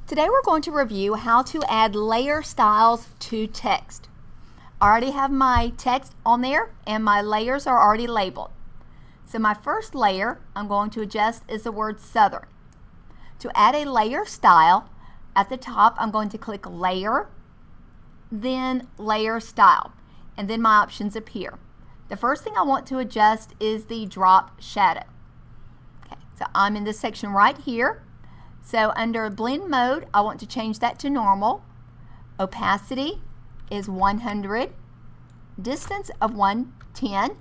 Today we're going to review how to add layer styles to text. I already have my text on there and my layers are already labeled. So my first layer I'm going to adjust is the word Southern. To add a layer style, at the top I'm going to click Layer, then Layer Style, and then my options appear. The first thing I want to adjust is the drop shadow. Okay, so I'm in this section right here. So under blend mode, I want to change that to normal. Opacity is 100. Distance of 110.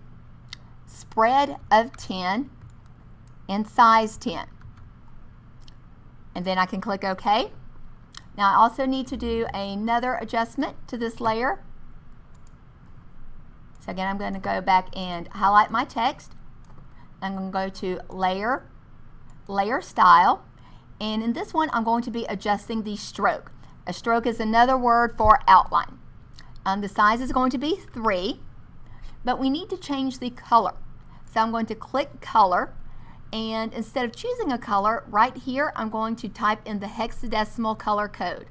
Spread of 10. And size 10. And then I can click OK. Now I also need to do another adjustment to this layer. So again, I'm going to go back and highlight my text. I'm going to go to Layer, Layer Style. And in this one, I'm going to be adjusting the stroke. A stroke is another word for outline. The size is going to be 3, but we need to change the color. So I'm going to click Color, and instead of choosing a color, right here, I'm going to type in the hexadecimal color code.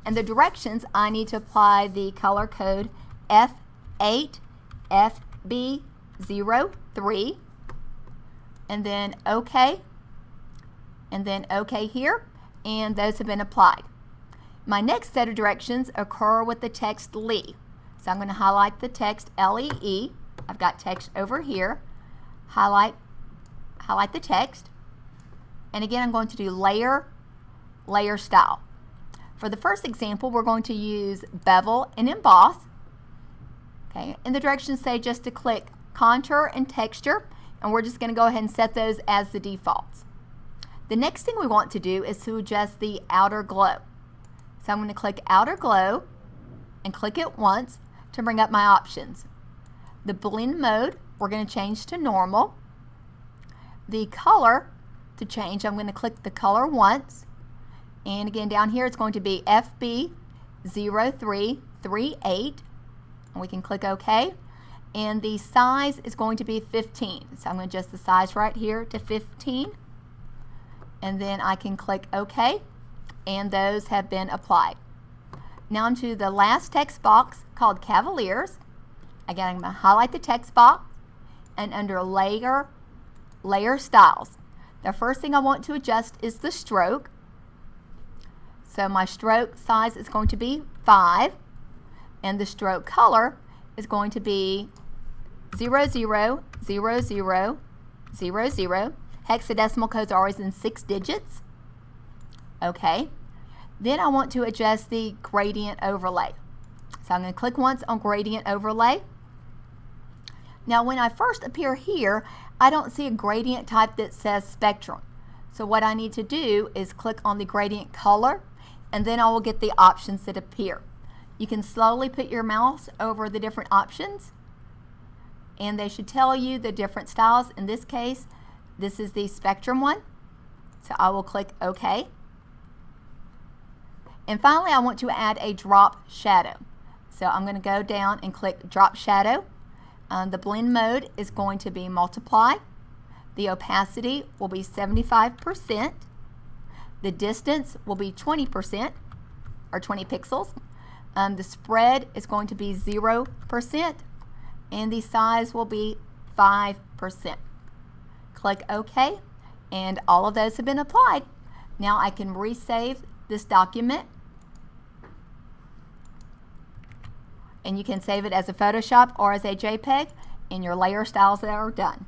And the directions, I need to apply the color code F8, FB03, and then OK. And then OK here, and those have been applied. My next set of directions occur with the text LE. So I'm going to highlight the text LEE. I've got text over here. Highlight the text. And again, I'm going to do Layer, Layer Style. For the first example, we're going to use bevel and emboss. Okay, and the directions say just to click Contour and Texture, and we're just going to go ahead and set those as the defaults. The next thing we want to do is to adjust the outer glow. So I'm going to click Outer Glow and click it once to bring up my options. The blend mode, we're going to change to normal. The color, to change, I'm going to click the color once. And again, down here it's going to be FB0338. And we can click OK. And the size is going to be 15. So I'm going to adjust the size right here to 15. And then I can click OK, and those have been applied. Now I'm to the last text box called Cavaliers. Again, I'm going to highlight the text box, and under Layer, Layer Styles, the first thing I want to adjust is the stroke. So my stroke size is going to be 5, and the stroke color is going to be 000000. Hexadecimal codes are always in 6 digits. Okay. Then I want to adjust the gradient overlay. So I'm going to click once on gradient overlay. Now when I first appear here, I don't see a gradient type that says spectrum. So what I need to do is click on the gradient color, and then I will get the options that appear. You can slowly put your mouse over the different options, and they should tell you the different styles. In this case, this is the spectrum one, so I will click OK. And finally, I want to add a drop shadow. So I'm going to go down and click Drop Shadow. The blend mode is going to be Multiply. The opacity will be 75%. The distance will be 20%, or 20 pixels. The spread is going to be 0%, and the size will be 5%. Click OK, and all of those have been applied. Now I can resave this document, and you can save it as a Photoshop or as a JPEG, and your layer styles are done.